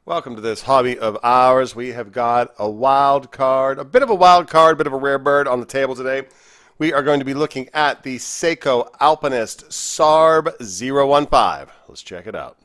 Welcome to this hobby of ours. We have got a wild card, a bit of a wild card, bit of a rare bird on the table today. We are going to be looking at the Seiko Alpinist SARB015. Let's check it out.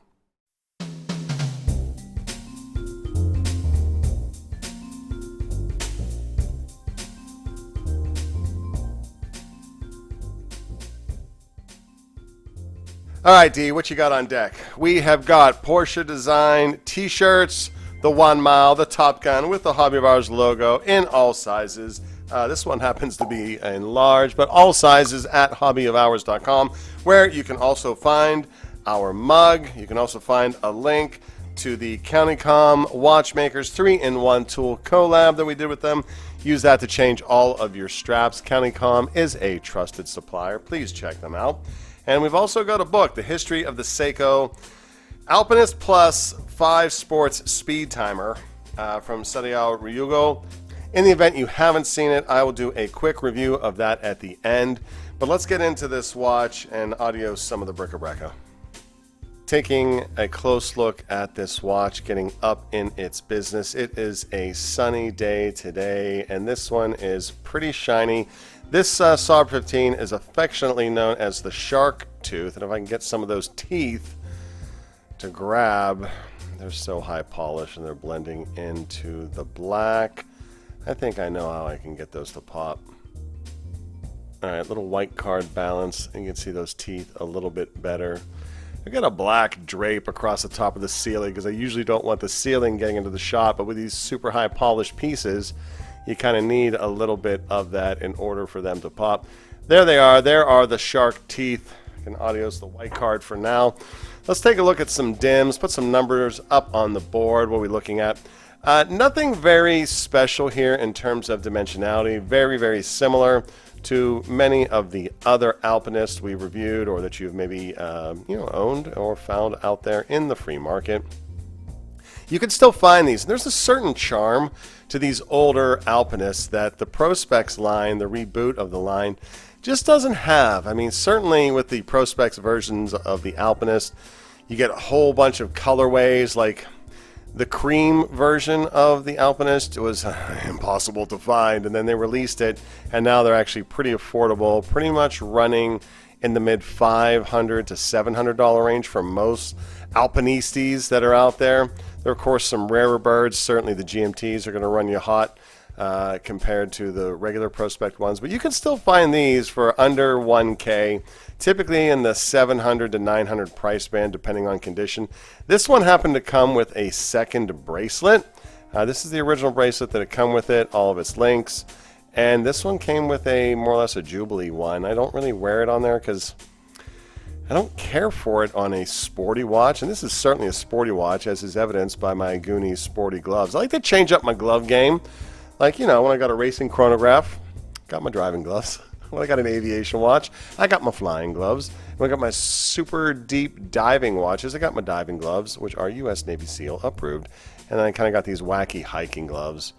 All right, D, what you got on deck? We have got Porsche design t-shirts, the 1 mile, the Top Gun with the Hobby of Ours logo in all sizes. This one happens to be in large, but all sizes at hobbyofhours.com, where you can also find our mug. You can also find a link to the Countycom Watchmakers 3-in-1 tool collab that we did with them. Use that to change all of your straps. Countycom is a trusted supplier. Please check them out. And we've also got a book, The History of the Seiko Alpinist Plus 5 Sports Speed Timer from Seiko Ryugo. In the event you haven't seen it, I will do a quick review of that at the end. But let's get into this watch and adios some of the bric-a-brac. Taking a close look at this watch, getting up in its business. It is a sunny day today, and this one is pretty shiny. This SARB015 is affectionately known as the shark tooth, and if I can get some of those teeth to grab, they're so high polish and they're blending into the black. I think I know how I can get those to pop. Alright, little white card balance, and you can see those teeth a little bit better. I got a black drape across the top of the ceiling because I usually don't want the ceiling getting into the shot, but with these super high polished pieces, you kind of need a little bit of that in order for them to pop. There they are. There are the shark teeth. I can adios the white card for now. Let's take a look at some dims, put some numbers up on the board. What are we looking at? Nothing very special here in terms of dimensionality. Very, very similar to many of the other Alpinists we reviewed or that you've maybe owned or found out there in the free market. You can still find these. There's a certain charm to these older Alpinists that the Prospex line, the reboot of the line, just doesn't have. I mean, certainly with the Prospex versions of the Alpinist, you get a whole bunch of colorways. Like the cream version of the Alpinist was impossible to find, and then they released it, and now they're actually pretty affordable, pretty much running in the mid $500 to $700 range for most Alpinistas that are out there. There are, of course, some rarer birds. Certainly the GMTs are going to run you hot compared to the regular Prospex ones. But you can still find these for under 1K, typically in the 700 to 900 price band, depending on condition. This one happened to come with a second bracelet. This is the original bracelet that had come with it, all of its links. And this one came with a more or less a Jubilee one. I don't really wear it on there because I don't care for it on a sporty watch, and this is certainly a sporty watch, as is evidenced by my Goonies sporty gloves. I like to change up my glove game. Like, when I got a racing chronograph, got my driving gloves. When I got an aviation watch, I got my flying gloves. When I got my super deep diving watches, I got my diving gloves, which are U.S. Navy SEAL approved. And then I kind of got these wacky hiking gloves.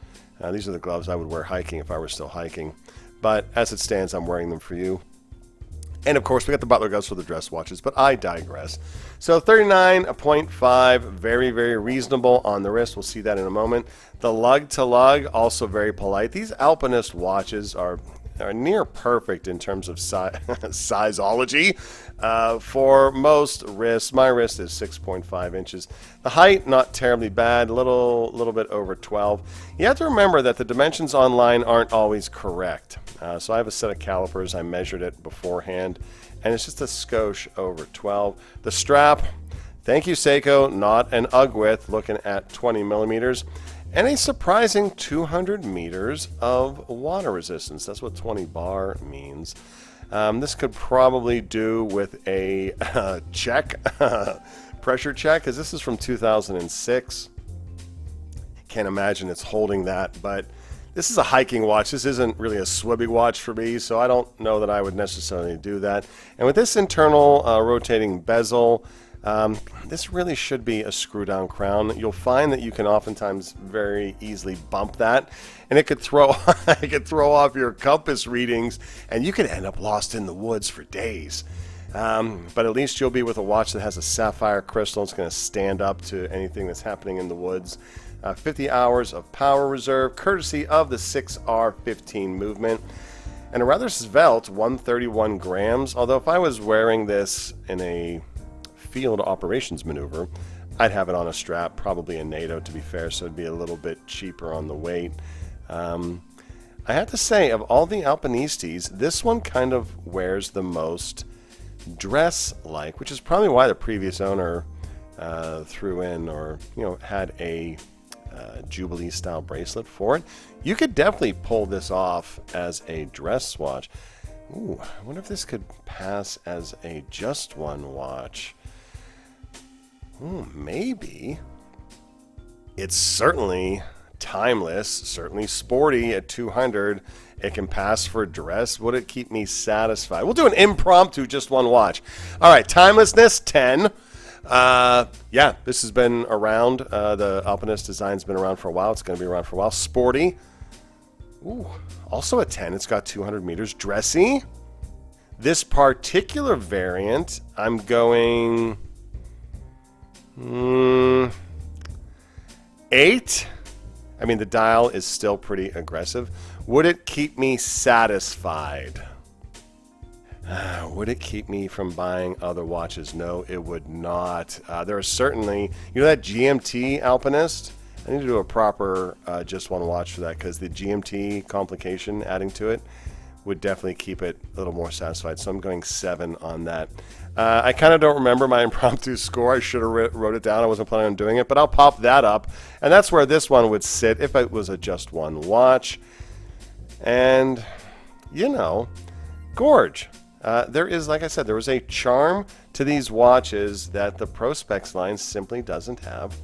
These are the gloves I would wear hiking if I were still hiking. But as it stands, I'm wearing them for you. And of course, we got the Butler gloves for the dress watches, but I digress. So 39.5, very, very reasonable on the wrist. We'll see that in a moment. The lug to lug, also very polite. These Alpinist watches are near perfect in terms of sizeology for most wrists. My wrist is 6.5 inches. The height, not terribly bad, a little bit over 12. You have to remember that the dimensions online aren't always correct. So I have a set of calipers. I measured it beforehand, and it's just a skosh over 12. The strap, thank you Seiko, not an UGG width, looking at 20 millimeters. And a surprising 200 meters of water resistance. That's what 20 bar means. This could probably do with a pressure check, because this is from 2006. Can't imagine it's holding that, but this is a hiking watch. This isn't really a swibby watch for me, so I don't know that I would necessarily do that. And with this internal rotating bezel, this really should be a screw-down crown. You'll find that you can oftentimes very easily bump that, and it could throw off your compass readings, and you could end up lost in the woods for days. But at least you'll be with a watch that has a sapphire crystal. It's going to stand up to anything that's happening in the woods. 50 hours of power reserve, courtesy of the 6R15 movement. And a rather svelte 131 grams, although if I was wearing this in a field operations maneuver, I'd have it on a strap, probably a NATO to be fair, so it'd be a little bit cheaper on the weight. I have to say, of all the Alpinistes, this one kind of wears the most dress-like, which is probably why the previous owner threw in or had a Jubilee-style bracelet for it. You could definitely pull this off as a dress watch. Ooh, I wonder if this could pass as a just one watch. Ooh, maybe. It's certainly timeless, certainly sporty at 200. It can pass for dress. Would it keep me satisfied? We'll do an impromptu just one watch. All right, timelessness 10. Yeah, this has been around. The Alpinist design's been around for a while. It's going to be around for a while. Sporty. Ooh, also a 10. It's got 200 meters. Dressy. This particular variant, I'm going 8. I mean, the dial is still pretty aggressive. Would it keep me satisfied? Would it keep me from buying other watches? No, it would not. There are certainly, that GMT Alpinist? I need to do a proper just one watch for that, because the GMT complication adding to it would definitely keep it a little more satisfied. So I'm going 7 on that. I kind of don't remember my impromptu score. I should have wrote it down. I wasn't planning on doing it, but I'll pop that up. And that's where this one would sit if it was a just one watch. And, gorge. There is, like I said, there was a charm to these watches that the Prospex line simply doesn't have.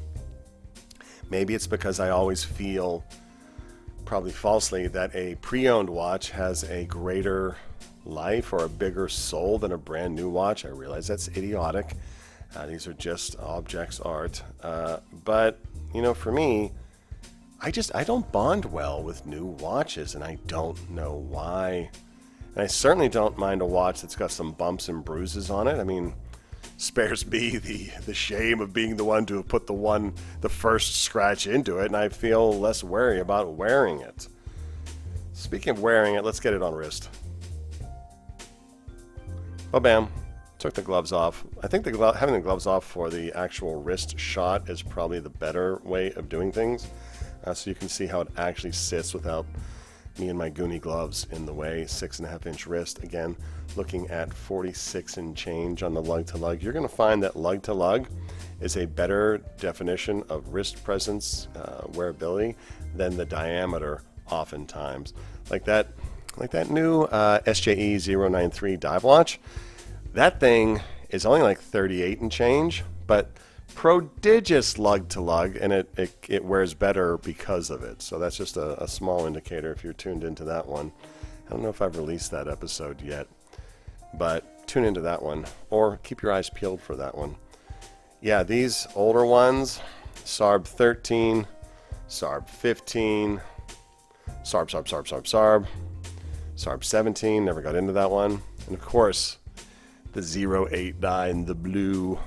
Maybe it's because I always feel, probably falsely, that a pre-owned watch has a greater life or a bigger soul than a brand new watch. I realize that's idiotic. These are just objects art. But, for me, I don't bond well with new watches, and I don't know why. And I certainly don't mind a watch that's got some bumps and bruises on it. I mean, spares me the shame of being the one to have put the first scratch into it, and I feel less wary about wearing it. Speaking of wearing it, let's get it on wrist. Well, bam. Took the gloves off. I think having the gloves off for the actual wrist shot is probably the better way of doing things. So you can see how it actually sits without me and my Goonie gloves in the way. 6.5-inch wrist. Again, looking at 46 and change on the lug to lug. You're going to find that lug to lug is a better definition of wrist presence, wearability, than the diameter oftentimes. Like that new SJE 093 dive watch. That thing is only like 38 and change, but prodigious lug to lug, and it wears better because of it. So that's just a small indicator if you're tuned into that one. I don't know if I've released that episode yet, but tune into that one, or keep your eyes peeled for that one. Yeah, these older ones, SARB015, SARB015, SARB017, never got into that one, and of course the 089, the blue.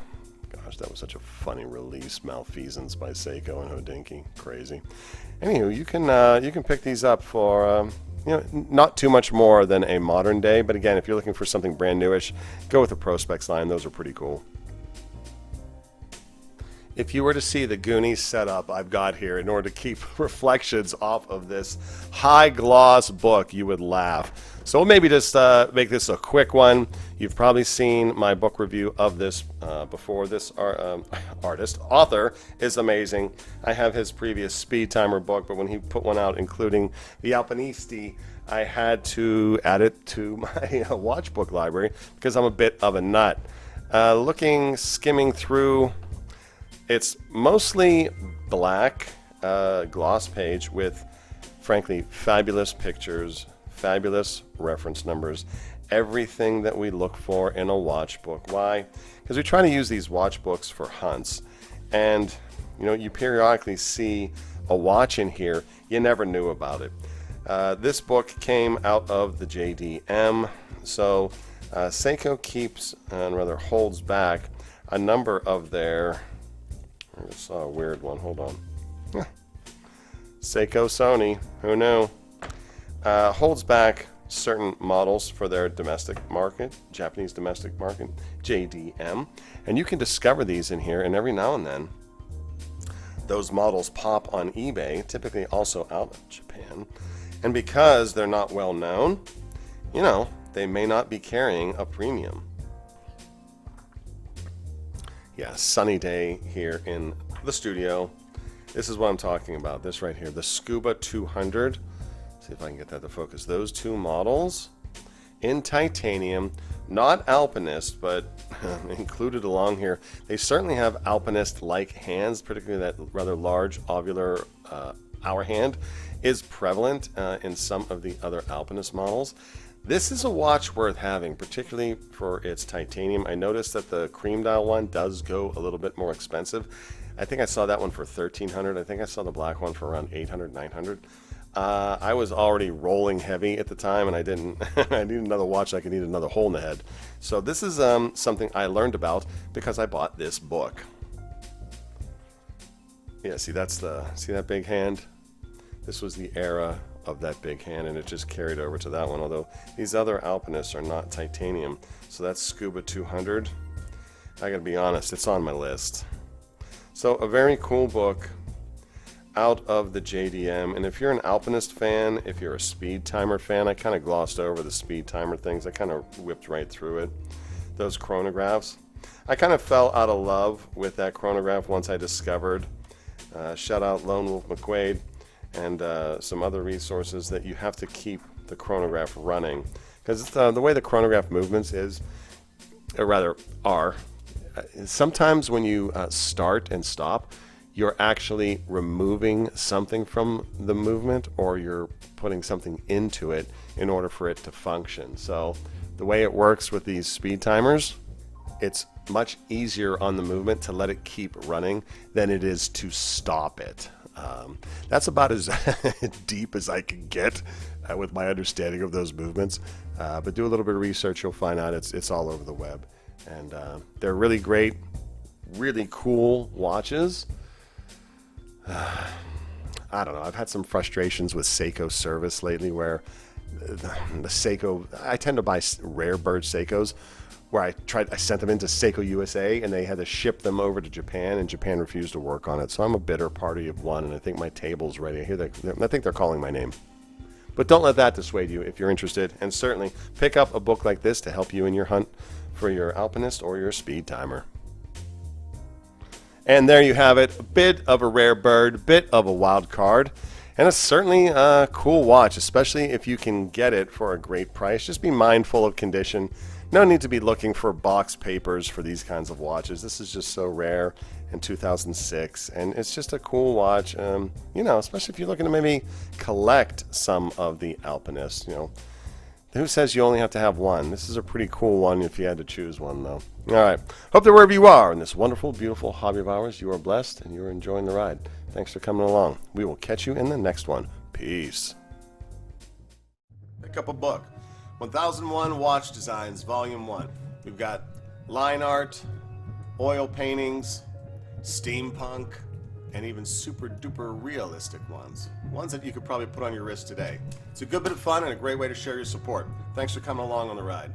Gosh, that was such a funny release. Malfeasance by Seiko and Hodinkee. Crazy. Anywho, you can pick these up for not too much more than a modern day. But again, if you're looking for something brand newish, go with the Prospex line. Those are pretty cool. If you were to see the Goonies setup I've got here in order to keep reflections off of this high gloss book, you would laugh. So we'll maybe just make this a quick one. You've probably seen my book review of this before. This author is amazing. I have his previous Speed Timer book, but when he put one out including the Alpinisti, I had to add it to my watch book library because I'm a bit of a nut. Skimming through, it's mostly black gloss page with, frankly, fabulous pictures, fabulous reference numbers, everything that we look for in a watch book. Why? Because we try to use these watch books for hunts, and you periodically see a watch in here you never knew about it. This book came out of the JDM, so Seiko keeps, and rather holds back, a number of their... I just saw a weird one. Hold on. Seiko Sony. Who knew? Holds back certain models for their domestic market, Japanese domestic market, JDM. And you can discover these in here, and every now and then those models pop on eBay, typically also out of Japan. And because they're not well known, you know, they may not be carrying a premium. Yeah, sunny day here in the studio. This is what I'm talking about. This right here, the Scuba 200. See if I can get that to focus. Those two models in titanium, not Alpinist, but included along here. They certainly have Alpinist-like hands, particularly that rather large ovular hour hand is prevalent in some of the other Alpinist models. This is a watch worth having, particularly for its titanium. I noticed that the cream dial one does go a little bit more expensive. I think I saw that one for $1,300. I think I saw the black one for around $800, $900. I was already rolling heavy at the time, and I didn't. I needed another watch. I could need another hole in the head. So this is something I learned about because I bought this book. Yeah, see that big hand? This was the era of that big hand, and it just carried over to that one, although these other Alpinists are not titanium. So that's Scuba 200. I gotta be honest, it's on my list. So a very cool book out of the JDM, and if you're an Alpinist fan, if you're a speed timer fan, I kind of glossed over the speed timer things. I kind of whipped right through it. Those chronographs. I kind of fell out of love with that chronograph once I discovered, shout out Lone Wolf McQuaid, and some other resources, that you have to keep the chronograph running, because the way the chronograph movements is, or rather are, sometimes when you start and stop, you're actually removing something from the movement, or you're putting something into it in order for it to function. So the way it works with these speed timers, it's much easier on the movement to let it keep running than it is to stop it. That's about as deep as I can get with my understanding of those movements. But do a little bit of research, you'll find out it's all over the web. And they're really great, really cool watches. I don't know, I've had some frustrations with Seiko service lately, where the Seiko, I tend to buy rare bird Seikos, where I sent them into Seiko USA, and they had to ship them over to Japan, and Japan refused to work on it. So I'm a bitter party of one, and I think my table's ready. I think they're calling my name. But don't let that dissuade you if you're interested, and certainly pick up a book like this to help you in your hunt for your Alpinist or your speed timer. And there you have it, a bit of a rare bird, bit of a wild card, and it's certainly a cool watch, especially if you can get it for a great price. Just be mindful of condition. No need to be looking for box papers for these kinds of watches. This is just so rare in 2006, and it's just a cool watch, you know, especially if you're looking to maybe collect some of the Alpinists, you know. Who says you only have to have one? This is a pretty cool one if you had to choose one, though. All right. Hope that wherever you are in this wonderful, beautiful hobby of ours, you are blessed and you are enjoying the ride. Thanks for coming along. We will catch you in the next one. Peace. Pick up a book. 1001 Watch Designs, Volume 1. We've got line art, oil paintings, steampunk, and even super duper realistic ones. Ones that you could probably put on your wrist today. It's a good bit of fun and a great way to share your support. Thanks for coming along on the ride.